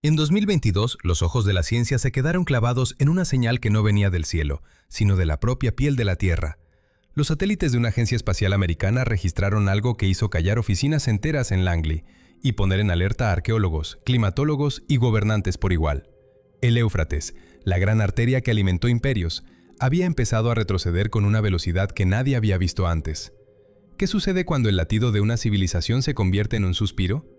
En 2022, los ojos de la ciencia se quedaron clavados en una señal que no venía del cielo, sino de la propia piel de la Tierra. Los satélites de una agencia espacial americana registraron algo que hizo callar oficinas enteras en Langley y poner en alerta a arqueólogos, climatólogos y gobernantes por igual. El Éufrates, la gran arteria que alimentó imperios, había empezado a retroceder con una velocidad que nadie había visto antes. ¿Qué sucede cuando el latido de una civilización se convierte en un suspiro?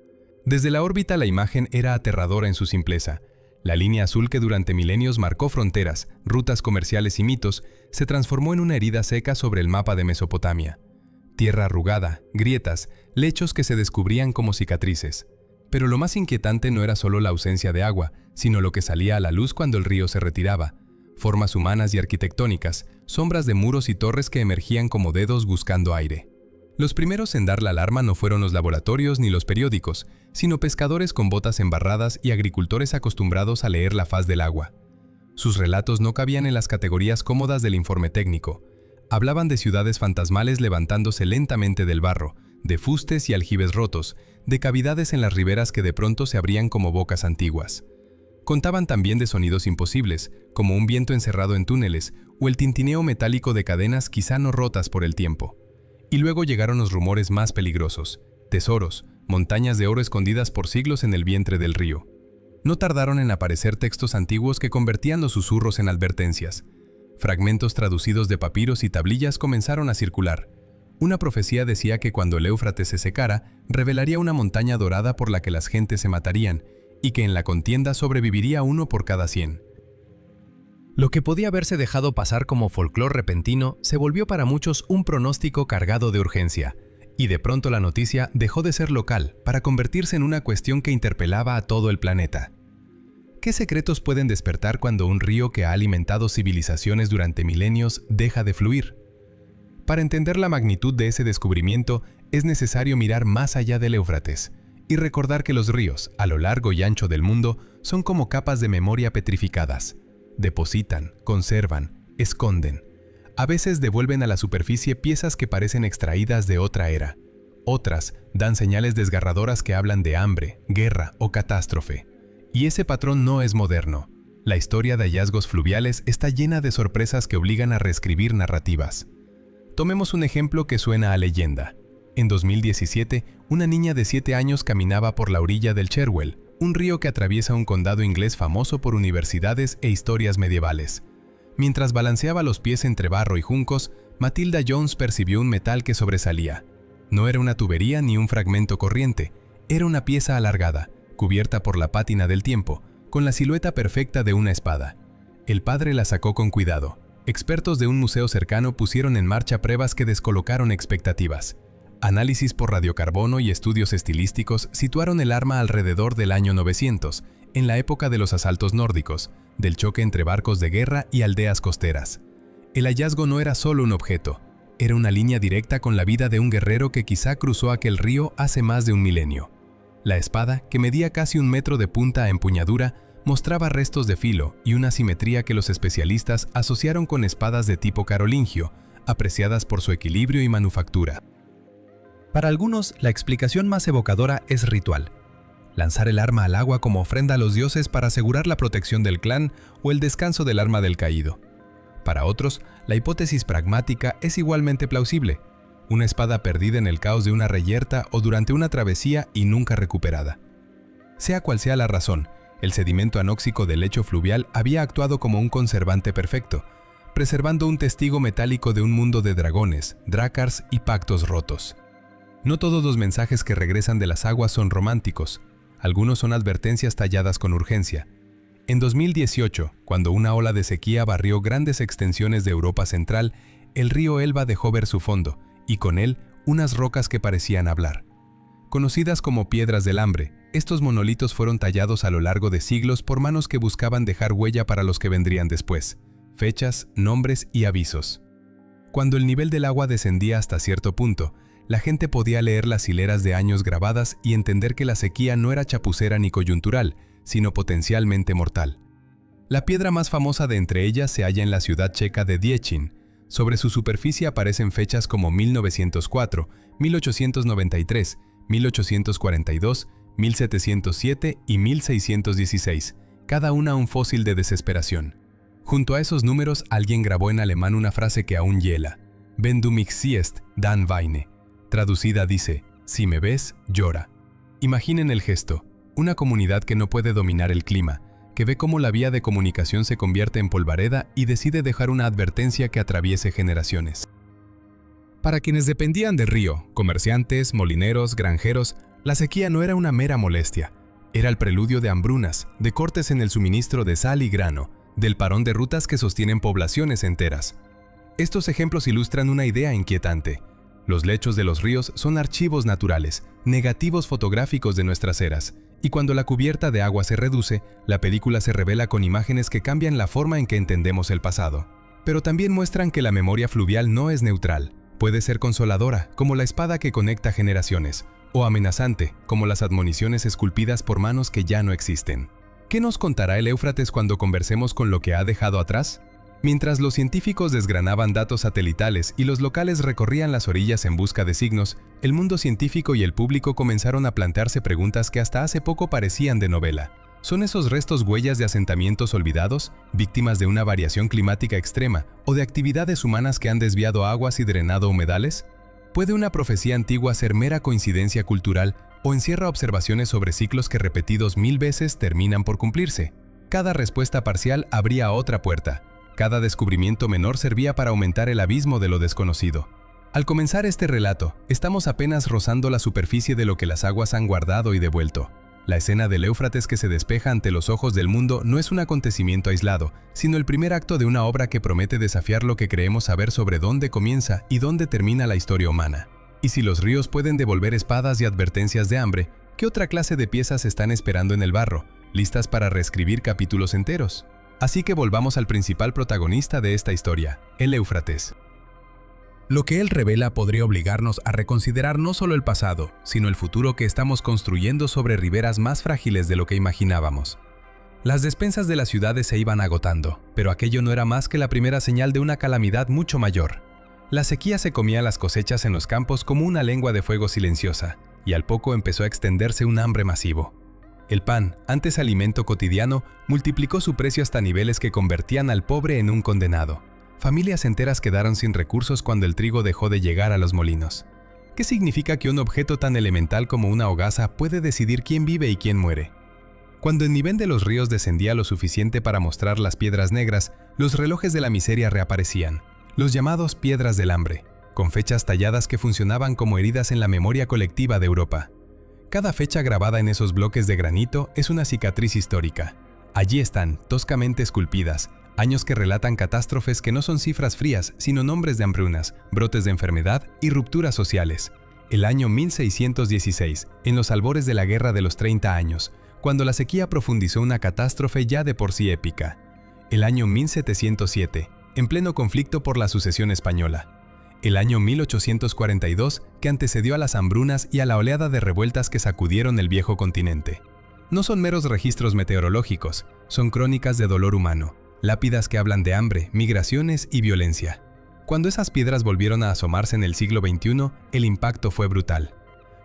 Desde la órbita la imagen era aterradora en su simpleza. La línea azul que durante milenios marcó fronteras, rutas comerciales y mitos, se transformó en una herida seca sobre el mapa de Mesopotamia. Tierra arrugada, grietas, lechos que se descubrían como cicatrices. Pero lo más inquietante no era solo la ausencia de agua, sino lo que salía a la luz cuando el río se retiraba. Formas humanas y arquitectónicas, sombras de muros y torres que emergían como dedos buscando aire. Los primeros en dar la alarma no fueron los laboratorios ni los periódicos, sino pescadores con botas embarradas y agricultores acostumbrados a leer la faz del agua. Sus relatos no cabían en las categorías cómodas del informe técnico. Hablaban de ciudades fantasmales levantándose lentamente del barro, de fustes y aljibes rotos, de cavidades en las riberas que de pronto se abrían como bocas antiguas. Contaban también de sonidos imposibles, como un viento encerrado en túneles o el tintineo metálico de cadenas quizá no rotas por el tiempo. Y luego llegaron los rumores más peligrosos: tesoros, montañas de oro escondidas por siglos en el vientre del río. No tardaron en aparecer textos antiguos que convertían los susurros en advertencias. Fragmentos traducidos de papiros y tablillas comenzaron a circular. Una profecía decía que cuando el Éufrates se secara, revelaría una montaña dorada por la que las gentes se matarían, y que en la contienda sobreviviría uno por cada 100. Lo que podía haberse dejado pasar como folclore repentino se volvió para muchos un pronóstico cargado de urgencia, y de pronto la noticia dejó de ser local para convertirse en una cuestión que interpelaba a todo el planeta. ¿Qué secretos pueden despertar cuando un río que ha alimentado civilizaciones durante milenios deja de fluir? Para entender la magnitud de ese descubrimiento es necesario mirar más allá del Éufrates y recordar que los ríos, a lo largo y ancho del mundo, son como capas de memoria petrificadas. Depositan, conservan, esconden. A veces devuelven a la superficie piezas que parecen extraídas de otra era. Otras dan señales desgarradoras que hablan de hambre, guerra o catástrofe. Y ese patrón no es moderno. La historia de hallazgos fluviales está llena de sorpresas que obligan a reescribir narrativas. Tomemos un ejemplo que suena a leyenda. En 2017, una niña de 7 años caminaba por la orilla del Cherwell, un río que atraviesa un condado inglés famoso por universidades e historias medievales. Mientras balanceaba los pies entre barro y juncos, Matilda Jones percibió un metal que sobresalía. No era una tubería ni un fragmento corriente, era una pieza alargada, cubierta por la pátina del tiempo, con la silueta perfecta de una espada. El padre la sacó con cuidado. Expertos de un museo cercano pusieron en marcha pruebas que descolocaron expectativas. Análisis por radiocarbono y estudios estilísticos situaron el arma alrededor del año 900, en la época de los asaltos nórdicos, del choque entre barcos de guerra y aldeas costeras. El hallazgo no era solo un objeto, era una línea directa con la vida de un guerrero que quizá cruzó aquel río hace más de un milenio. La espada, que medía casi 1 metro de punta a empuñadura, mostraba restos de filo y una simetría que los especialistas asociaron con espadas de tipo carolingio, apreciadas por su equilibrio y manufactura. Para algunos, la explicación más evocadora es ritual. Lanzar el arma al agua como ofrenda a los dioses para asegurar la protección del clan o el descanso del arma del caído. Para otros, la hipótesis pragmática es igualmente plausible. Una espada perdida en el caos de una reyerta o durante una travesía y nunca recuperada. Sea cual sea la razón, el sedimento anóxico del lecho fluvial había actuado como un conservante perfecto, preservando un testigo metálico de un mundo de dragones, drácars y pactos rotos. No todos los mensajes que regresan de las aguas son románticos, algunos son advertencias talladas con urgencia. En 2018, cuando una ola de sequía barrió grandes extensiones de Europa Central, el río Elba dejó ver su fondo, y con él unas rocas que parecían hablar. Conocidas como piedras del hambre, estos monolitos fueron tallados a lo largo de siglos por manos que buscaban dejar huella para los que vendrían después, fechas, nombres y avisos. Cuando el nivel del agua descendía hasta cierto punto, la gente podía leer las hileras de años grabadas y entender que la sequía no era chapucera ni coyuntural, sino potencialmente mortal. La piedra más famosa de entre ellas se halla en la ciudad checa de Děčín. Sobre su superficie aparecen fechas como 1904, 1893, 1842, 1707 y 1616, cada una un fósil de desesperación. Junto a esos números, alguien grabó en alemán una frase que aún hiela: Wenn du mich siehst, dann weine. Traducida dice: si me ves, llora. Imaginen el gesto: una comunidad que no puede dominar el clima, que ve cómo la vía de comunicación se convierte en polvareda y decide dejar una advertencia que atraviese generaciones. Para quienes dependían del río, comerciantes, molineros, granjeros, la sequía no era una mera molestia. Era el preludio de hambrunas, de cortes en el suministro de sal y grano, del parón de rutas que sostienen poblaciones enteras. Estos ejemplos ilustran una idea inquietante. Los lechos de los ríos son archivos naturales, negativos fotográficos de nuestras eras, y cuando la cubierta de agua se reduce, la película se revela con imágenes que cambian la forma en que entendemos el pasado. Pero también muestran que la memoria fluvial no es neutral. Puede ser consoladora, como la espada que conecta generaciones, o amenazante, como las admoniciones esculpidas por manos que ya no existen. ¿Qué nos contará el Éufrates cuando conversemos con lo que ha dejado atrás? Mientras los científicos desgranaban datos satelitales y los locales recorrían las orillas en busca de signos, el mundo científico y el público comenzaron a plantearse preguntas que hasta hace poco parecían de novela. ¿Son esos restos huellas de asentamientos olvidados, víctimas de una variación climática extrema o de actividades humanas que han desviado aguas y drenado humedales? ¿Puede una profecía antigua ser mera coincidencia cultural o encierra observaciones sobre ciclos que repetidos 1000 veces terminan por cumplirse? Cada respuesta parcial abría otra puerta. Cada descubrimiento menor servía para aumentar el abismo de lo desconocido. Al comenzar este relato, estamos apenas rozando la superficie de lo que las aguas han guardado y devuelto. La escena del Éufrates que se despeja ante los ojos del mundo no es un acontecimiento aislado, sino el primer acto de una obra que promete desafiar lo que creemos saber sobre dónde comienza y dónde termina la historia humana. Y si los ríos pueden devolver espadas y advertencias de hambre, ¿qué otra clase de piezas están esperando en el barro, listas para reescribir capítulos enteros? Así que volvamos al principal protagonista de esta historia, el Éufrates. Lo que él revela podría obligarnos a reconsiderar no solo el pasado, sino el futuro que estamos construyendo sobre riberas más frágiles de lo que imaginábamos. Las despensas de las ciudades se iban agotando, pero aquello no era más que la primera señal de una calamidad mucho mayor. La sequía se comía las cosechas en los campos como una lengua de fuego silenciosa, y al poco empezó a extenderse un hambre masivo. El pan, antes alimento cotidiano, multiplicó su precio hasta niveles que convertían al pobre en un condenado. Familias enteras quedaron sin recursos cuando el trigo dejó de llegar a los molinos. ¿Qué significa que un objeto tan elemental como una hogaza puede decidir quién vive y quién muere? Cuando el nivel de los ríos descendía lo suficiente para mostrar las piedras negras, los relojes de la miseria reaparecían, los llamados piedras del hambre, con fechas talladas que funcionaban como heridas en la memoria colectiva de Europa. Cada fecha grabada en esos bloques de granito es una cicatriz histórica. Allí están, toscamente esculpidas, años que relatan catástrofes que no son cifras frías, sino nombres de hambrunas, brotes de enfermedad y rupturas sociales. El año 1616, en los albores de la Guerra de los 30 años, cuando la sequía profundizó una catástrofe ya de por sí épica. El año 1707, en pleno conflicto por la sucesión española. El año 1842, que antecedió a las hambrunas y a la oleada de revueltas que sacudieron el viejo continente. No son meros registros meteorológicos, son crónicas de dolor humano, lápidas que hablan de hambre, migraciones y violencia. Cuando esas piedras volvieron a asomarse en el siglo XXI, el impacto fue brutal.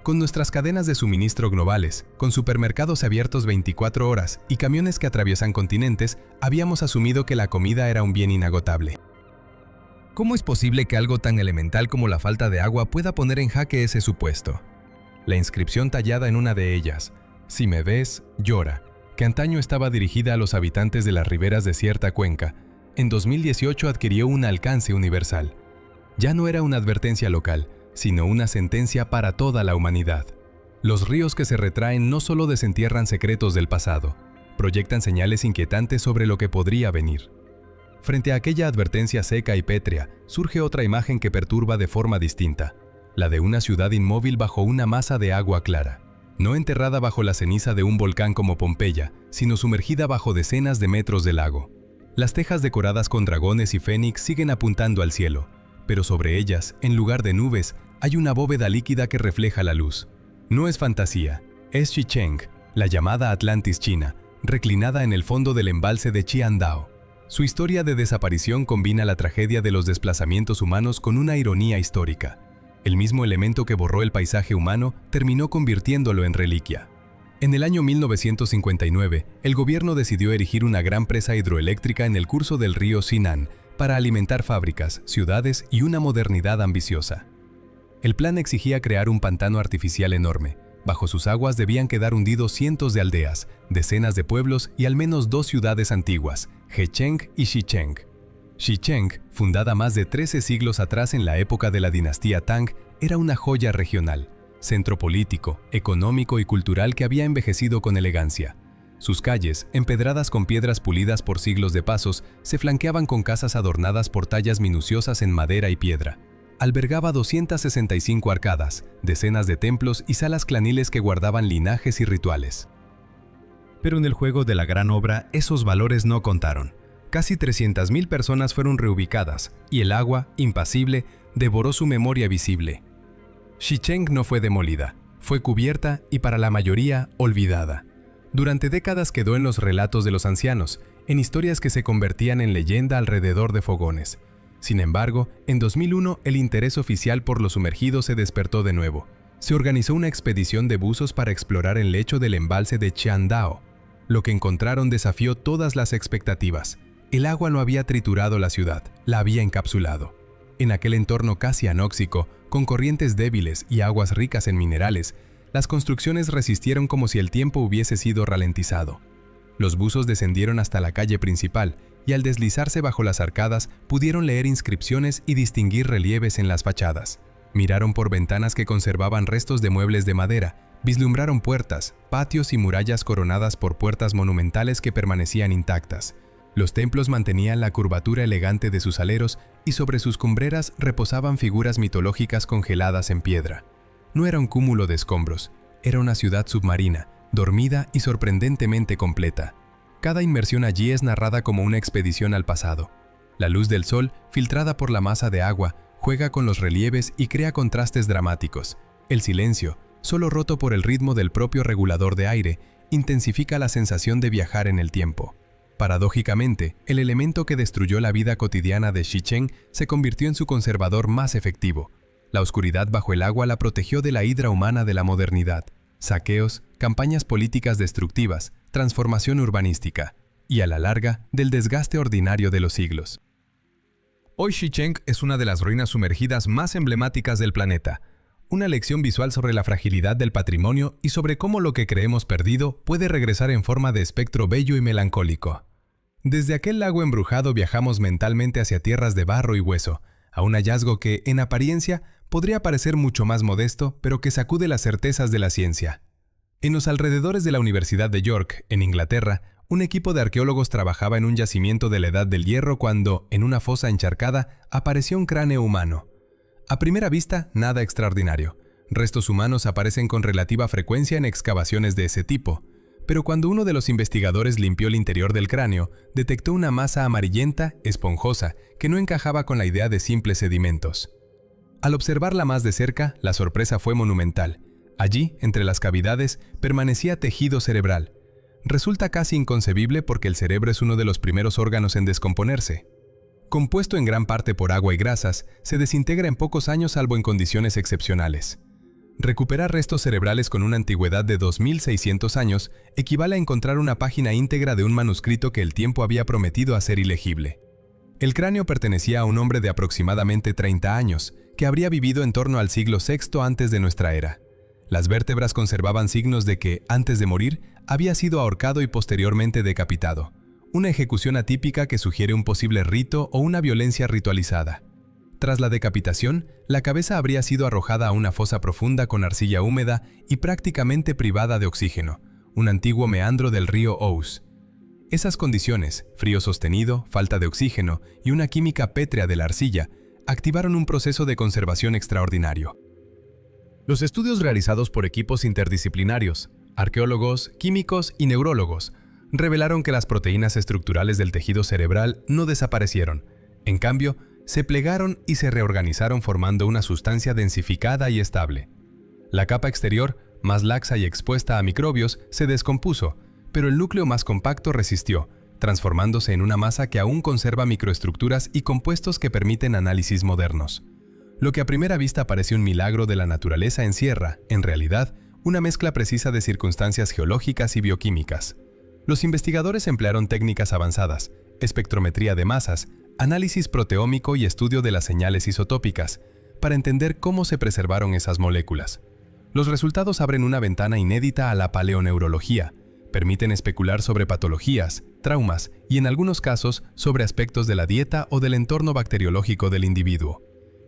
Con nuestras cadenas de suministro globales, con supermercados abiertos 24 horas y camiones que atraviesan continentes, habíamos asumido que la comida era un bien inagotable. ¿Cómo es posible que algo tan elemental como la falta de agua pueda poner en jaque ese supuesto? La inscripción tallada en una de ellas, "Si me ves, llora", que antaño estaba dirigida a los habitantes de las riberas de cierta cuenca, en 2018 adquirió un alcance universal. Ya no era una advertencia local, sino una sentencia para toda la humanidad. Los ríos que se retraen no solo desentierran secretos del pasado, proyectan señales inquietantes sobre lo que podría venir. Frente a aquella advertencia seca y pétrea, surge otra imagen que perturba de forma distinta, la de una ciudad inmóvil bajo una masa de agua clara. No enterrada bajo la ceniza de un volcán como Pompeya, sino sumergida bajo decenas de metros de lago. Las tejas decoradas con dragones y fénix siguen apuntando al cielo, pero sobre ellas, en lugar de nubes, hay una bóveda líquida que refleja la luz. No es fantasía, es Xicheng, la llamada Atlantis china, reclinada en el fondo del embalse de Qiandao. Su historia de desaparición combina la tragedia de los desplazamientos humanos con una ironía histórica. El mismo elemento que borró el paisaje humano terminó convirtiéndolo en reliquia. En el año 1959, el gobierno decidió erigir una gran presa hidroeléctrica en el curso del río Sinan para alimentar fábricas, ciudades y una modernidad ambiciosa. El plan exigía crear un pantano artificial enorme. Bajo sus aguas debían quedar hundidos cientos de aldeas, decenas de pueblos y al menos 2 ciudades antiguas, Hecheng y Xicheng. Xicheng, fundada más de 13 siglos atrás en la época de la dinastía Tang, era una joya regional, centro político, económico y cultural que había envejecido con elegancia. Sus calles, empedradas con piedras pulidas por siglos de pasos, se flanqueaban con casas adornadas por tallas minuciosas en madera y piedra. Albergaba 265 arcadas, decenas de templos y salas claniles que guardaban linajes y rituales. Pero en el juego de la gran obra, esos valores no contaron. Casi 300.000 personas fueron reubicadas, y el agua, impasible, devoró su memoria visible. Xicheng no fue demolida, fue cubierta y para la mayoría olvidada. Durante décadas quedó en los relatos de los ancianos, en historias que se convertían en leyenda alrededor de fogones. Sin embargo, en 2001 el interés oficial por los sumergidos se despertó de nuevo. Se organizó una expedición de buzos para explorar el lecho del embalse de Qiandao. Lo que encontraron desafió todas las expectativas. El agua no había triturado la ciudad, la había encapsulado. En aquel entorno casi anóxico, con corrientes débiles y aguas ricas en minerales, las construcciones resistieron como si el tiempo hubiese sido ralentizado. Los buzos descendieron hasta la calle principal y al deslizarse bajo las arcadas pudieron leer inscripciones y distinguir relieves en las fachadas. Miraron por ventanas que conservaban restos de muebles de madera, vislumbraron puertas, patios y murallas coronadas por puertas monumentales que permanecían intactas. Los templos mantenían la curvatura elegante de sus aleros y sobre sus cumbreras reposaban figuras mitológicas congeladas en piedra. No era un cúmulo de escombros, era una ciudad submarina, dormida y sorprendentemente completa. Cada inmersión allí es narrada como una expedición al pasado. La luz del sol, filtrada por la masa de agua, juega con los relieves y crea contrastes dramáticos. El silencio, solo roto por el ritmo del propio regulador de aire, intensifica la sensación de viajar en el tiempo. Paradójicamente, el elemento que destruyó la vida cotidiana de Xicheng se convirtió en su conservador más efectivo. La oscuridad bajo el agua la protegió de la hidra humana de la modernidad, saqueos, campañas políticas destructivas, transformación urbanística y, a la larga, del desgaste ordinario de los siglos. Hoy Xicheng es una de las ruinas sumergidas más emblemáticas del planeta, una lección visual sobre la fragilidad del patrimonio y sobre cómo lo que creemos perdido puede regresar en forma de espectro bello y melancólico. Desde aquel lago embrujado viajamos mentalmente hacia tierras de barro y hueso, a un hallazgo que, en apariencia, podría parecer mucho más modesto, pero que sacude las certezas de la ciencia. En los alrededores de la Universidad de York, en Inglaterra, un equipo de arqueólogos trabajaba en un yacimiento de la Edad del Hierro cuando, en una fosa encharcada, apareció un cráneo humano. A primera vista, nada extraordinario. Restos humanos aparecen con relativa frecuencia en excavaciones de ese tipo. Pero cuando uno de los investigadores limpió el interior del cráneo, detectó una masa amarillenta, esponjosa, que no encajaba con la idea de simples sedimentos. Al observarla más de cerca, la sorpresa fue monumental. Allí, entre las cavidades, permanecía tejido cerebral. Resulta casi inconcebible porque el cerebro es uno de los primeros órganos en descomponerse. Compuesto en gran parte por agua y grasas, se desintegra en pocos años salvo en condiciones excepcionales. Recuperar restos cerebrales con una antigüedad de 2.600 años equivale a encontrar una página íntegra de un manuscrito que el tiempo había prometido hacer ilegible. El cráneo pertenecía a un hombre de aproximadamente 30 años, que habría vivido en torno al siglo VI antes de nuestra era. Las vértebras conservaban signos de que, antes de morir, había sido ahorcado y posteriormente decapitado. Una ejecución atípica que sugiere un posible rito o una violencia ritualizada. Tras la decapitación, la cabeza habría sido arrojada a una fosa profunda con arcilla húmeda y prácticamente privada de oxígeno, un antiguo meandro del río Ouse. Esas condiciones, frío sostenido, falta de oxígeno y una química pétrea de la arcilla, activaron un proceso de conservación extraordinario. Los estudios realizados por equipos interdisciplinarios, arqueólogos, químicos y neurólogos, revelaron que las proteínas estructurales del tejido cerebral no desaparecieron. En cambio, se plegaron y se reorganizaron formando una sustancia densificada y estable. La capa exterior, más laxa y expuesta a microbios, se descompuso, pero el núcleo más compacto resistió, transformándose en una masa que aún conserva microestructuras y compuestos que permiten análisis modernos. Lo que a primera vista parece un milagro de la naturaleza encierra, en realidad, una mezcla precisa de circunstancias geológicas y bioquímicas. Los investigadores emplearon técnicas avanzadas, espectrometría de masas, análisis proteómico y estudio de las señales isotópicas, para entender cómo se preservaron esas moléculas. Los resultados abren una ventana inédita a la paleoneurología, permiten especular sobre patologías, traumas y en algunos casos sobre aspectos de la dieta o del entorno bacteriológico del individuo.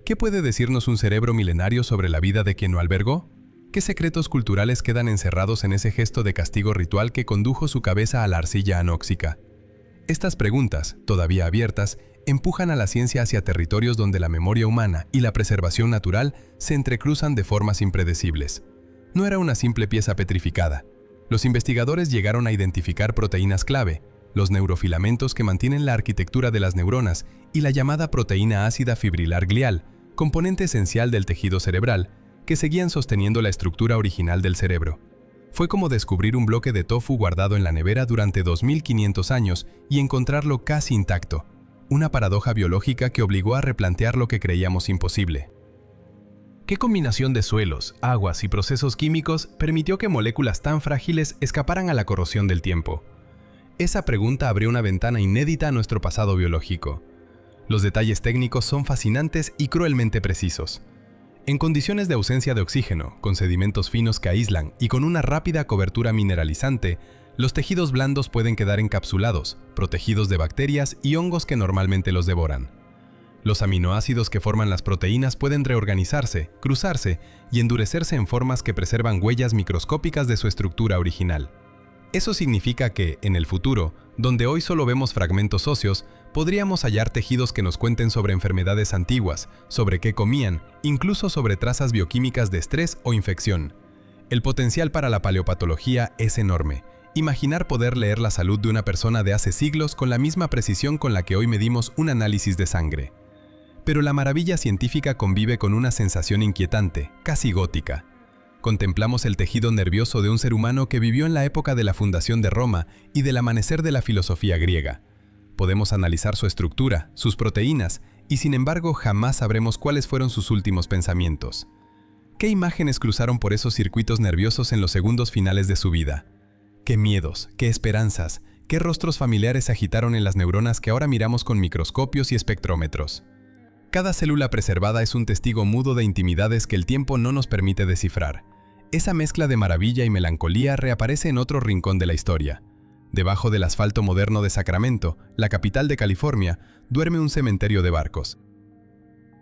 ¿Qué puede decirnos un cerebro milenario sobre la vida de quien lo albergó? ¿Qué secretos culturales quedan encerrados en ese gesto de castigo ritual que condujo su cabeza a la arcilla anóxica? Estas preguntas, todavía abiertas, empujan a la ciencia hacia territorios donde la memoria humana y la preservación natural se entrecruzan de formas impredecibles. No era una simple pieza petrificada. Los investigadores llegaron a identificar proteínas clave, los neurofilamentos que mantienen la arquitectura de las neuronas y la llamada proteína ácida fibrilar glial, componente esencial del tejido cerebral, que seguían sosteniendo la estructura original del cerebro. Fue como descubrir un bloque de tofu guardado en la nevera durante 2500 años y encontrarlo casi intacto, una paradoja biológica que obligó a replantear lo que creíamos imposible. ¿Qué combinación de suelos, aguas y procesos químicos permitió que moléculas tan frágiles escaparan a la corrosión del tiempo? Esa pregunta abrió una ventana inédita a nuestro pasado biológico. Los detalles técnicos son fascinantes y cruelmente precisos. En condiciones de ausencia de oxígeno, con sedimentos finos que aíslan y con una rápida cobertura mineralizante, los tejidos blandos pueden quedar encapsulados, protegidos de bacterias y hongos que normalmente los devoran. Los aminoácidos que forman las proteínas pueden reorganizarse, cruzarse y endurecerse en formas que preservan huellas microscópicas de su estructura original. Eso significa que, en el futuro, donde hoy solo vemos fragmentos óseos, podríamos hallar tejidos que nos cuenten sobre enfermedades antiguas, sobre qué comían, incluso sobre trazas bioquímicas de estrés o infección. El potencial para la paleopatología es enorme. Imaginar poder leer la salud de una persona de hace siglos con la misma precisión con la que hoy medimos un análisis de sangre. Pero la maravilla científica convive con una sensación inquietante, casi gótica. Contemplamos el tejido nervioso de un ser humano que vivió en la época de la fundación de Roma y del amanecer de la filosofía griega. Podemos analizar su estructura, sus proteínas, y sin embargo jamás sabremos cuáles fueron sus últimos pensamientos. ¿Qué imágenes cruzaron por esos circuitos nerviosos en los segundos finales de su vida? ¿Qué miedos, qué esperanzas, qué rostros familiares se agitaron en las neuronas que ahora miramos con microscopios y espectrómetros? Cada célula preservada es un testigo mudo de intimidades que el tiempo no nos permite descifrar. Esa mezcla de maravilla y melancolía reaparece en otro rincón de la historia. Debajo del asfalto moderno de Sacramento, la capital de California, duerme un cementerio de barcos.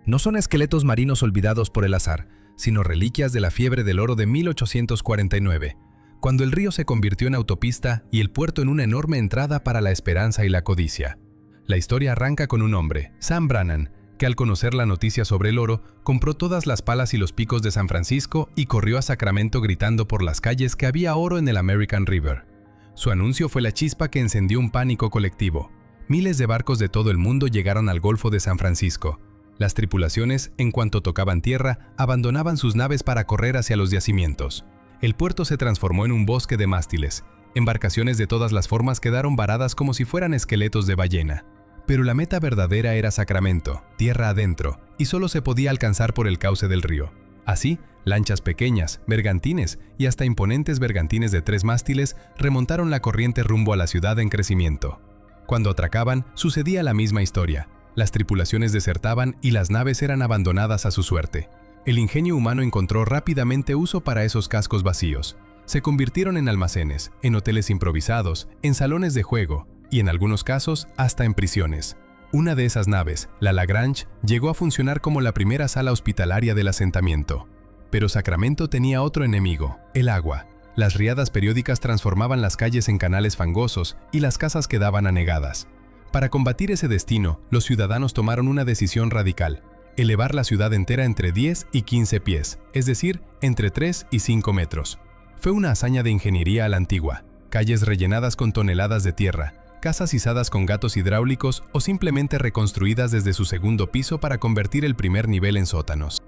No son esqueletos marinos olvidados por el azar, sino reliquias de la fiebre del oro de 1849, cuando el río se convirtió en autopista y el puerto en una enorme entrada para la esperanza y la codicia. La historia arranca con un hombre, Sam Brannan, que al conocer la noticia sobre el oro, compró todas las palas y los picos de San Francisco y corrió a Sacramento gritando por las calles que había oro en el American River. Su anuncio fue la chispa que encendió un pánico colectivo. Miles de barcos de todo el mundo llegaron al Golfo de San Francisco. Las tripulaciones, en cuanto tocaban tierra, abandonaban sus naves para correr hacia los yacimientos. El puerto se transformó en un bosque de mástiles. Embarcaciones de todas las formas quedaron varadas como si fueran esqueletos de ballena. Pero la meta verdadera era Sacramento, tierra adentro, y solo se podía alcanzar por el cauce del río. Así, lanchas pequeñas, bergantines y hasta imponentes bergantines de 3 mástiles remontaron la corriente rumbo a la ciudad en crecimiento. Cuando atracaban, sucedía la misma historia. Las tripulaciones desertaban y las naves eran abandonadas a su suerte. El ingenio humano encontró rápidamente uso para esos cascos vacíos. Se convirtieron en almacenes, en hoteles improvisados, en salones de juego, y en algunos casos hasta en prisiones. Una de esas naves, la Lagrange, llegó a funcionar como la primera sala hospitalaria del asentamiento. Pero Sacramento tenía otro enemigo, el agua. Las riadas periódicas transformaban las calles en canales fangosos y las casas quedaban anegadas. Para combatir ese destino, los ciudadanos tomaron una decisión radical: elevar la ciudad entera entre 10 y 15 pies, es decir, entre 3 y 5 metros. Fue una hazaña de ingeniería a la antigua, calles rellenadas con toneladas de tierra, casas izadas con gatos hidráulicos o simplemente reconstruidas desde su segundo piso para convertir el primer nivel en sótanos.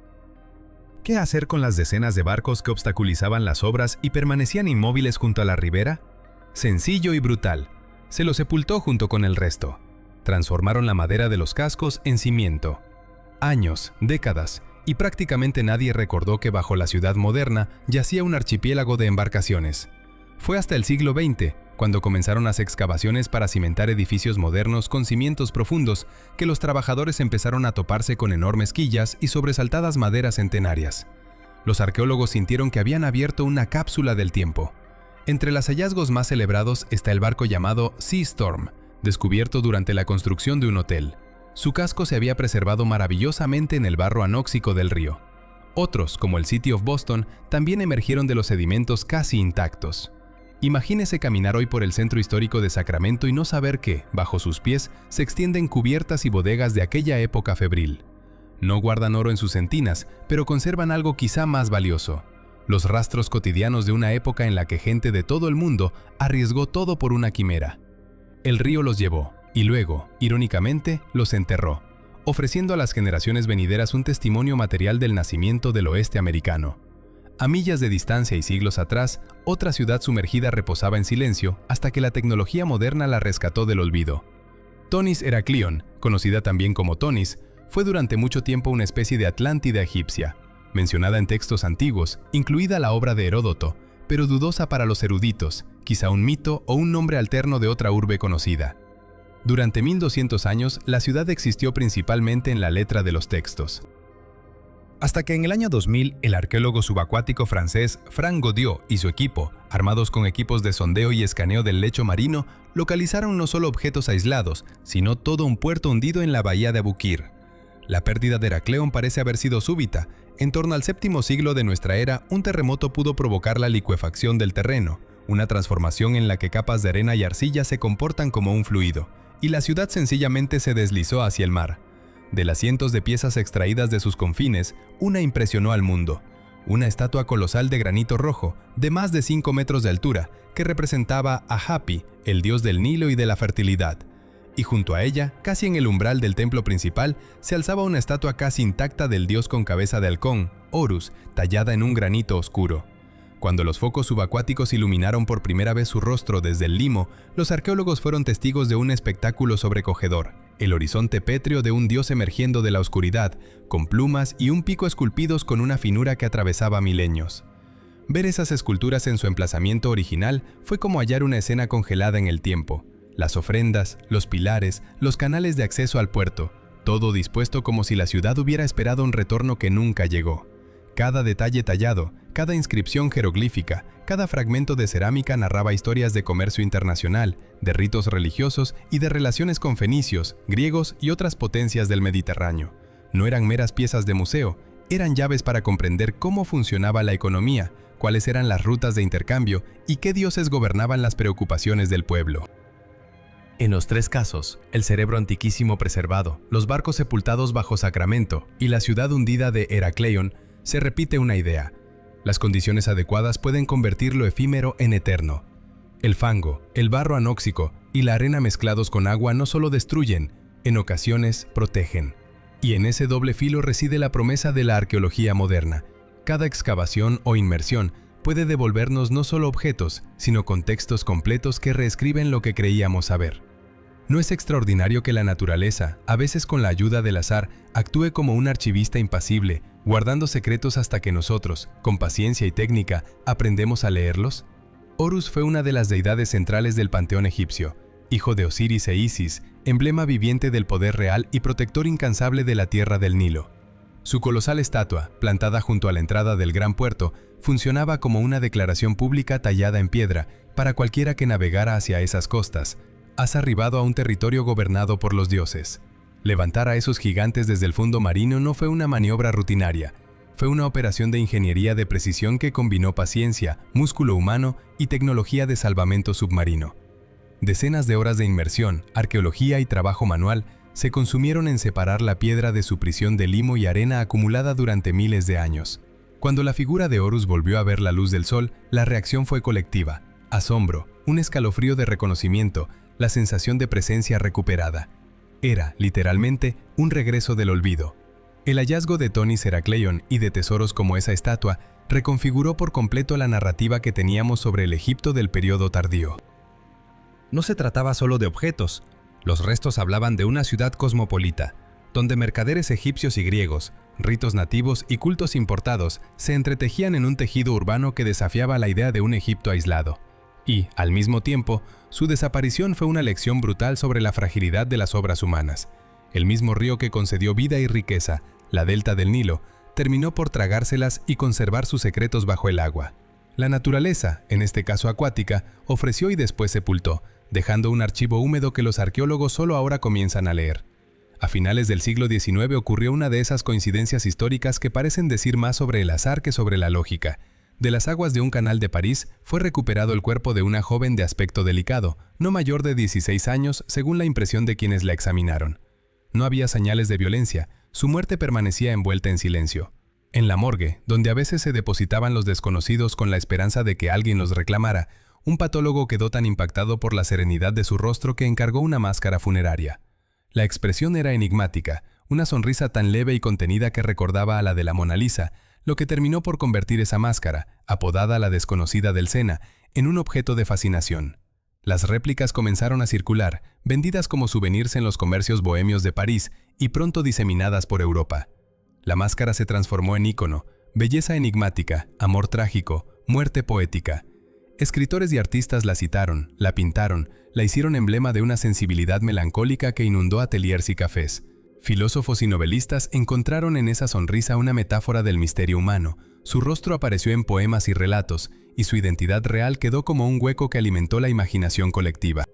¿Qué hacer con las decenas de barcos que obstaculizaban las obras y permanecían inmóviles junto a la ribera? Sencillo y brutal. Se los sepultó junto con el resto. Transformaron la madera de los cascos en cimiento. Años, décadas, y prácticamente nadie recordó que bajo la ciudad moderna yacía un archipiélago de embarcaciones. Fue hasta el siglo XX, cuando comenzaron las excavaciones para cimentar edificios modernos con cimientos profundos, que los trabajadores empezaron a toparse con enormes quillas y sobresaltadas maderas centenarias. Los arqueólogos sintieron que habían abierto una cápsula del tiempo. Entre los hallazgos más celebrados está el barco llamado Sea Storm, descubierto durante la construcción de un hotel. Su casco se había preservado maravillosamente en el barro anóxico del río. Otros, como el City of Boston, también emergieron de los sedimentos casi intactos. Imagínese caminar hoy por el centro histórico de Sacramento y no saber que, bajo sus pies, se extienden cubiertas y bodegas de aquella época febril. No guardan oro en sus entinas, pero conservan algo quizá más valioso: los rastros cotidianos de una época en la que gente de todo el mundo arriesgó todo por una quimera. El río los llevó, y luego, irónicamente, los enterró, ofreciendo a las generaciones venideras un testimonio material del nacimiento del oeste americano. A millas de distancia y siglos atrás, otra ciudad sumergida reposaba en silencio hasta que la tecnología moderna la rescató del olvido. Tonis Heraklion, conocida también como Tonis, fue durante mucho tiempo una especie de Atlántida egipcia, mencionada en textos antiguos, incluida la obra de Heródoto, pero dudosa para los eruditos, quizá un mito o un nombre alterno de otra urbe conocida. Durante 1200 años, la ciudad existió principalmente en la letra de los textos. Hasta que en el año 2000, el arqueólogo subacuático francés Franck Godiot y su equipo, armados con equipos de sondeo y escaneo del lecho marino, localizaron no solo objetos aislados, sino todo un puerto hundido en la bahía de Abukir. La pérdida de Heracleón parece haber sido súbita. En torno al séptimo siglo de nuestra era, un terremoto pudo provocar la licuefacción del terreno, una transformación en la que capas de arena y arcilla se comportan como un fluido, y la ciudad sencillamente se deslizó hacia el mar. De las cientos de piezas extraídas de sus confines, una impresionó al mundo: una estatua colosal de granito rojo, de más de 5 metros de altura, que representaba a Hapi, el dios del Nilo y de la fertilidad. Y junto a ella, casi en el umbral del templo principal, se alzaba una estatua casi intacta del dios con cabeza de halcón, Horus, tallada en un granito oscuro. Cuando los focos subacuáticos iluminaron por primera vez su rostro desde el limo, los arqueólogos fueron testigos de un espectáculo sobrecogedor: el horizonte pétreo de un dios emergiendo de la oscuridad, con plumas y un pico esculpidos con una finura que atravesaba milenios. Ver esas esculturas en su emplazamiento original fue como hallar una escena congelada en el tiempo. Las ofrendas, los pilares, los canales de acceso al puerto, todo dispuesto como si la ciudad hubiera esperado un retorno que nunca llegó. Cada detalle tallado, cada inscripción jeroglífica, cada fragmento de cerámica narraba historias de comercio internacional, de ritos religiosos y de relaciones con fenicios, griegos y otras potencias del Mediterráneo. No eran meras piezas de museo, eran llaves para comprender cómo funcionaba la economía, cuáles eran las rutas de intercambio y qué dioses gobernaban las preocupaciones del pueblo. En los tres casos, el cerebro antiquísimo preservado, los barcos sepultados bajo Sacramento y la ciudad hundida de Heracleion, se repite una idea: las condiciones adecuadas pueden convertir lo efímero en eterno. El fango, el barro anóxico y la arena mezclados con agua no solo destruyen, en ocasiones protegen. Y en ese doble filo reside la promesa de la arqueología moderna. Cada excavación o inmersión puede devolvernos no solo objetos, sino contextos completos que reescriben lo que creíamos saber. ¿No es extraordinario que la naturaleza, a veces con la ayuda del azar, actúe como un archivista impasible, guardando secretos hasta que nosotros, con paciencia y técnica, aprendemos a leerlos? Horus fue una de las deidades centrales del panteón egipcio, hijo de Osiris e Isis, emblema viviente del poder real y protector incansable de la tierra del Nilo. Su colosal estatua, plantada junto a la entrada del gran puerto, funcionaba como una declaración pública tallada en piedra para cualquiera que navegara hacia esas costas: has arribado a un territorio gobernado por los dioses. Levantar a esos gigantes desde el fondo marino no fue una maniobra rutinaria, fue una operación de ingeniería de precisión que combinó paciencia, músculo humano y tecnología de salvamento submarino. Decenas de horas de inmersión, arqueología y trabajo manual se consumieron en separar la piedra de su prisión de limo y arena acumulada durante miles de años. Cuando la figura de Horus volvió a ver la luz del sol, la reacción fue colectiva: asombro, un escalofrío de reconocimiento, la sensación de presencia recuperada. Era, literalmente, un regreso del olvido. El hallazgo de Tonis Herakleion y de tesoros como esa estatua reconfiguró por completo la narrativa que teníamos sobre el Egipto del periodo tardío. No se trataba solo de objetos. Los restos hablaban de una ciudad cosmopolita, donde mercaderes egipcios y griegos, ritos nativos y cultos importados se entretejían en un tejido urbano que desafiaba la idea de un Egipto aislado. Y, al mismo tiempo, su desaparición fue una lección brutal sobre la fragilidad de las obras humanas. El mismo río que concedió vida y riqueza, la delta del Nilo, terminó por tragárselas y conservar sus secretos bajo el agua. La naturaleza, en este caso acuática, ofreció y después sepultó, dejando un archivo húmedo que los arqueólogos solo ahora comienzan a leer. A finales del siglo XIX ocurrió una de esas coincidencias históricas que parecen decir más sobre el azar que sobre la lógica. De las aguas de un canal de París fue recuperado el cuerpo de una joven de aspecto delicado, no mayor de 16 años según la impresión de quienes la examinaron. No había señales de violencia, su muerte permanecía envuelta en silencio. En la morgue, donde a veces se depositaban los desconocidos con la esperanza de que alguien los reclamara, un patólogo quedó tan impactado por la serenidad de su rostro que encargó una máscara funeraria. La expresión era enigmática, una sonrisa tan leve y contenida que recordaba a la de la Mona Lisa, lo que terminó por convertir esa máscara, apodada la desconocida del Sena, en un objeto de fascinación. Las réplicas comenzaron a circular, vendidas como souvenirs en los comercios bohemios de París y pronto diseminadas por Europa. La máscara se transformó en ícono, belleza enigmática, amor trágico, muerte poética. Escritores y artistas la citaron, la pintaron, la hicieron emblema de una sensibilidad melancólica que inundó ateliers y cafés. Filósofos y novelistas encontraron en esa sonrisa una metáfora del misterio humano. Su rostro apareció en poemas y relatos, y su identidad real quedó como un hueco que alimentó la imaginación colectiva.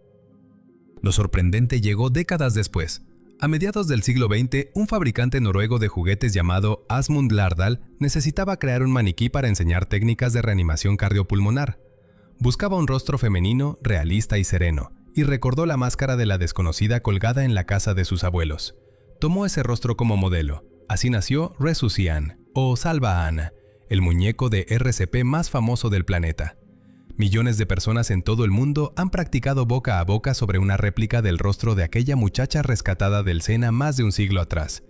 Lo sorprendente llegó décadas después. A mediados del siglo XX, un fabricante noruego de juguetes llamado Asmund Lardal necesitaba crear un maniquí para enseñar técnicas de reanimación cardiopulmonar. Buscaba un rostro femenino, realista y sereno, y recordó la máscara de la desconocida colgada en la casa de sus abuelos. Tomó ese rostro como modelo. Así nació Resucian, o Salva Ana, el muñeco de RCP más famoso del planeta. Millones de personas en todo el mundo han practicado boca a boca sobre una réplica del rostro de aquella muchacha rescatada del Sena más de un siglo atrás.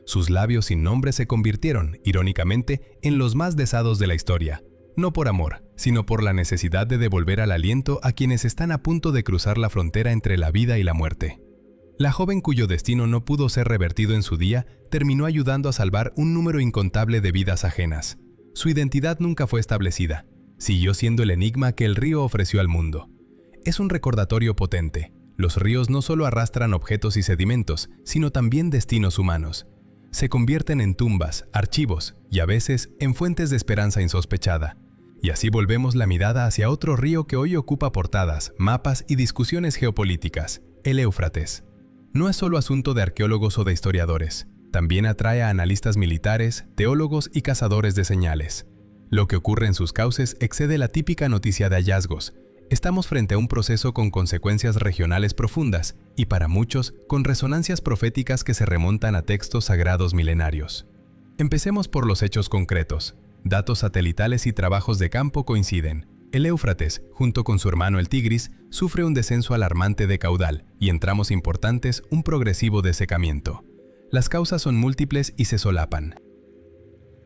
Sus labios sin nombre se convirtieron, irónicamente, en los más deseados de la historia. No por amor, sino por la necesidad de devolver al aliento a quienes están a punto de cruzar la frontera entre la vida y la muerte. La joven cuyo destino no pudo ser revertido en su día, terminó ayudando a salvar un número incontable de vidas ajenas. Su identidad nunca fue establecida. Siguió siendo el enigma que el río ofreció al mundo. Es un recordatorio potente. Los ríos no solo arrastran objetos y sedimentos, sino también destinos humanos. Se convierten en tumbas, archivos y a veces en fuentes de esperanza insospechada. Y así volvemos la mirada hacia otro río que hoy ocupa portadas, mapas y discusiones geopolíticas, el Éufrates. No es solo asunto de arqueólogos o de historiadores. También atrae a analistas militares, teólogos y cazadores de señales. Lo que ocurre en sus cauces excede la típica noticia de hallazgos. Estamos frente a un proceso con consecuencias regionales profundas y para muchos con resonancias proféticas que se remontan a textos sagrados milenarios. Empecemos por los hechos concretos. Datos satelitales y trabajos de campo coinciden. El Éufrates, junto con su hermano el Tigris, sufre un descenso alarmante de caudal y en tramos importantes un progresivo desecamiento. Las causas son múltiples y se solapan.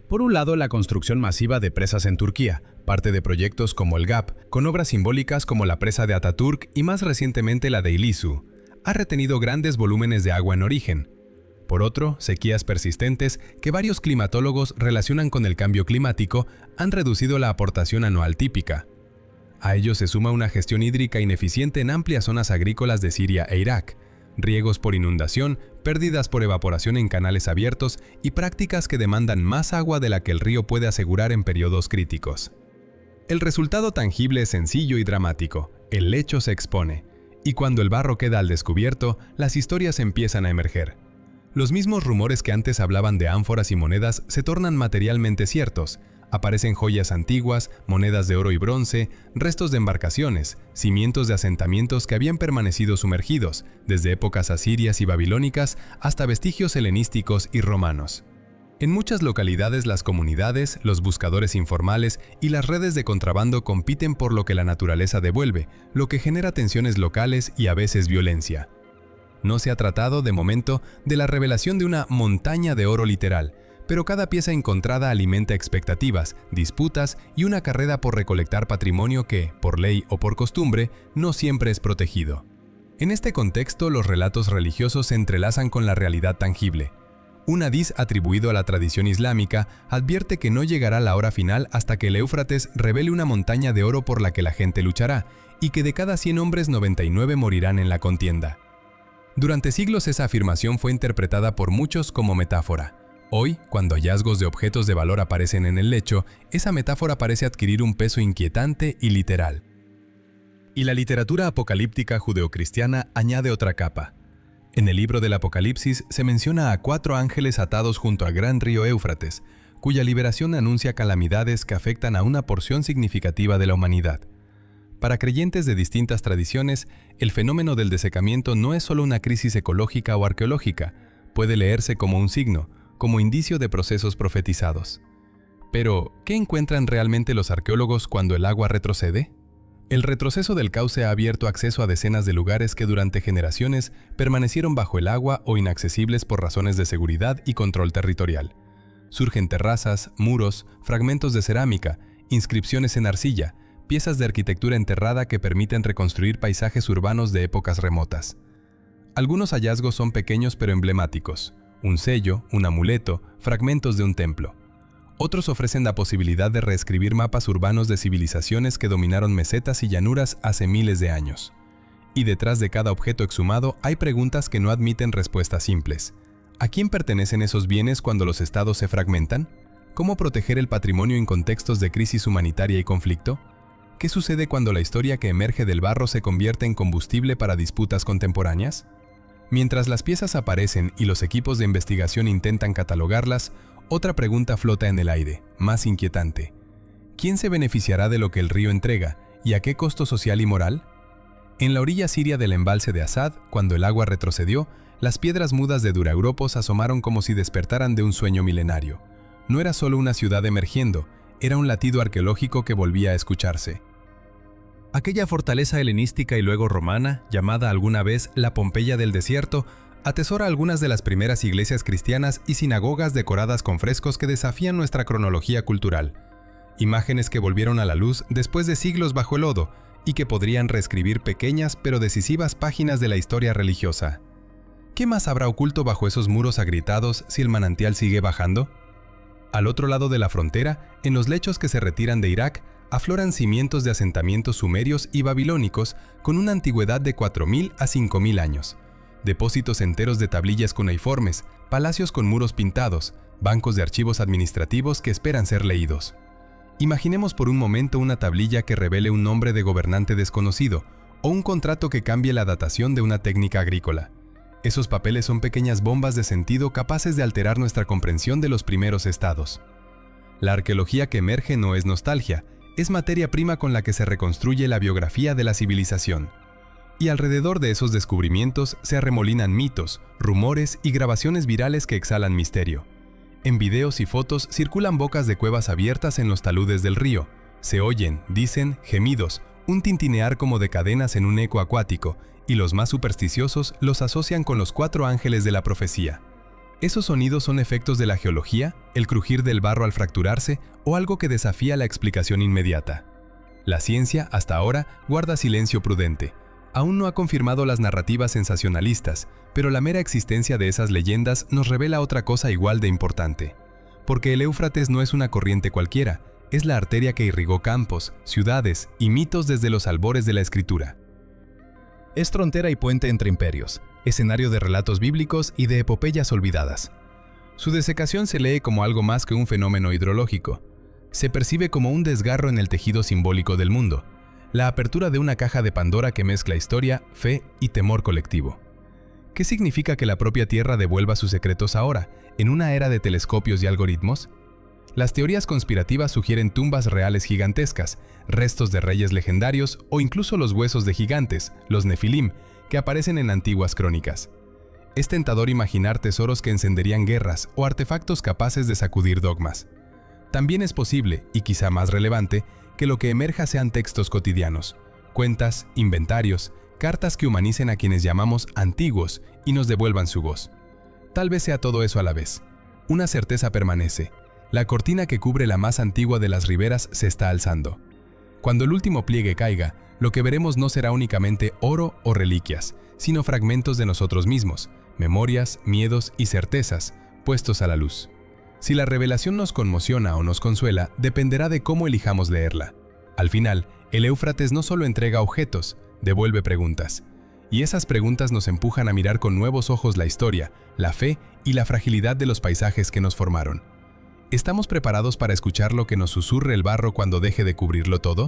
Por un lado, la construcción masiva de presas en Turquía, parte de proyectos como el GAP, con obras simbólicas como la presa de Atatürk y más recientemente la de Ilisu, ha retenido grandes volúmenes de agua en origen. Por otro, sequías persistentes que varios climatólogos relacionan con el cambio climático han reducido la aportación anual típica. A ello se suma una gestión hídrica ineficiente en amplias zonas agrícolas de Siria e Irak, riegos por inundación, pérdidas por evaporación en canales abiertos y prácticas que demandan más agua de la que el río puede asegurar en periodos críticos. El resultado tangible es sencillo y dramático. El lecho se expone, y cuando el barro queda al descubierto, las historias empiezan a emerger. Los mismos rumores que antes hablaban de ánforas y monedas se tornan materialmente ciertos. Aparecen joyas antiguas, monedas de oro y bronce, restos de embarcaciones, cimientos de asentamientos que habían permanecido sumergidos, desde épocas asirias y babilónicas hasta vestigios helenísticos y romanos. En muchas localidades las comunidades, los buscadores informales y las redes de contrabando compiten por lo que la naturaleza devuelve, lo que genera tensiones locales y a veces violencia. No se ha tratado, de momento, de la revelación de una montaña de oro literal, pero cada pieza encontrada alimenta expectativas, disputas y una carrera por recolectar patrimonio que, por ley o por costumbre, no siempre es protegido. En este contexto, los relatos religiosos se entrelazan con la realidad tangible. Un hadiz atribuido a la tradición islámica advierte que no llegará la hora final hasta que el Éufrates revele una montaña de oro por la que la gente luchará, y que de cada 100 hombres 99 morirán en la contienda. Durante siglos esa afirmación fue interpretada por muchos como metáfora. Hoy, cuando hallazgos de objetos de valor aparecen en el lecho, esa metáfora parece adquirir un peso inquietante y literal. Y la literatura apocalíptica judeocristiana añade otra capa. En el libro del Apocalipsis se menciona a 4 ángeles atados junto al gran río Éufrates, cuya liberación anuncia calamidades que afectan a una porción significativa de la humanidad. Para creyentes de distintas tradiciones, el fenómeno del desecamiento no es solo una crisis ecológica o arqueológica, puede leerse como un signo, como indicio de procesos profetizados. Pero, ¿qué encuentran realmente los arqueólogos cuando el agua retrocede? El retroceso del cauce ha abierto acceso a decenas de lugares que durante generaciones permanecieron bajo el agua o inaccesibles por razones de seguridad y control territorial. Surgen terrazas, muros, fragmentos de cerámica, inscripciones en arcilla, piezas de arquitectura enterrada que permiten reconstruir paisajes urbanos de épocas remotas. Algunos hallazgos son pequeños pero emblemáticos: un sello, un amuleto, fragmentos de un templo. Otros ofrecen la posibilidad de reescribir mapas urbanos de civilizaciones que dominaron mesetas y llanuras hace miles de años. Y detrás de cada objeto exhumado hay preguntas que no admiten respuestas simples. ¿A quién pertenecen esos bienes cuando los estados se fragmentan? ¿Cómo proteger el patrimonio en contextos de crisis humanitaria y conflicto? ¿Qué sucede cuando la historia que emerge del barro se convierte en combustible para disputas contemporáneas? Mientras las piezas aparecen y los equipos de investigación intentan catalogarlas, otra pregunta flota en el aire, más inquietante. ¿Quién se beneficiará de lo que el río entrega y a qué costo social y moral? En la orilla siria del embalse de Asad, cuando el agua retrocedió, las piedras mudas de Duragropos asomaron como si despertaran de un sueño milenario. No era solo una ciudad emergiendo, era un latido arqueológico que volvía a escucharse. Aquella fortaleza helenística y luego romana, llamada alguna vez la Pompeya del desierto, atesora algunas de las primeras iglesias cristianas y sinagogas decoradas con frescos que desafían nuestra cronología cultural. Imágenes que volvieron a la luz después de siglos bajo el lodo y que podrían reescribir pequeñas pero decisivas páginas de la historia religiosa. ¿Qué más habrá oculto bajo esos muros agrietados si el manantial sigue bajando? Al otro lado de la frontera, en los lechos que se retiran de Irak, afloran cimientos de asentamientos sumerios y babilónicos con una antigüedad de 4.000 a 5.000 años. Depósitos enteros de tablillas cuneiformes, palacios con muros pintados, bancos de archivos administrativos que esperan ser leídos. Imaginemos por un momento una tablilla que revele un nombre de gobernante desconocido o un contrato que cambie la datación de una técnica agrícola. Esos papeles son pequeñas bombas de sentido capaces de alterar nuestra comprensión de los primeros estados. La arqueología que emerge no es nostalgia, es materia prima con la que se reconstruye la biografía de la civilización. Y alrededor de esos descubrimientos se arremolinan mitos, rumores y grabaciones virales que exhalan misterio. En videos y fotos circulan bocas de cuevas abiertas en los taludes del río. Se oyen, dicen, gemidos, un tintinear como de cadenas en un eco acuático, y los más supersticiosos los asocian con los 4 ángeles de la profecía. ¿Esos sonidos son efectos de la geología, el crujir del barro al fracturarse o algo que desafía la explicación inmediata? La ciencia, hasta ahora, guarda silencio prudente. Aún no ha confirmado las narrativas sensacionalistas, pero la mera existencia de esas leyendas nos revela otra cosa igual de importante. Porque el Éufrates no es una corriente cualquiera, es la arteria que irrigó campos, ciudades y mitos desde los albores de la escritura. Es frontera y puente entre imperios, escenario de relatos bíblicos y de epopeyas olvidadas. Su desecación se lee como algo más que un fenómeno hidrológico. Se percibe como un desgarro en el tejido simbólico del mundo, la apertura de una caja de Pandora que mezcla historia, fe y temor colectivo. ¿Qué significa que la propia Tierra devuelva sus secretos ahora, en una era de telescopios y algoritmos? Las teorías conspirativas sugieren tumbas reales gigantescas, restos de reyes legendarios o incluso los huesos de gigantes, los Nefilim, que aparecen en antiguas crónicas. Es tentador imaginar tesoros que encenderían guerras o artefactos capaces de sacudir dogmas. También es posible, y quizá más relevante, que lo que emerja sean textos cotidianos, cuentas, inventarios, cartas que humanicen a quienes llamamos antiguos y nos devuelvan su voz. Tal vez sea todo eso a la vez. Una certeza permanece: la cortina que cubre la más antigua de las riberas se está alzando. Cuando el último pliegue caiga, lo que veremos no será únicamente oro o reliquias, sino fragmentos de nosotros mismos, memorias, miedos y certezas, expuestos a la luz. Si la revelación nos conmociona o nos consuela, dependerá de cómo elijamos leerla. Al final, el Éufrates no solo entrega objetos, devuelve preguntas. Y esas preguntas nos empujan a mirar con nuevos ojos la historia, la fe y la fragilidad de los paisajes que nos formaron. ¿Estamos preparados para escuchar lo que nos susurre el barro cuando deje de cubrirlo todo?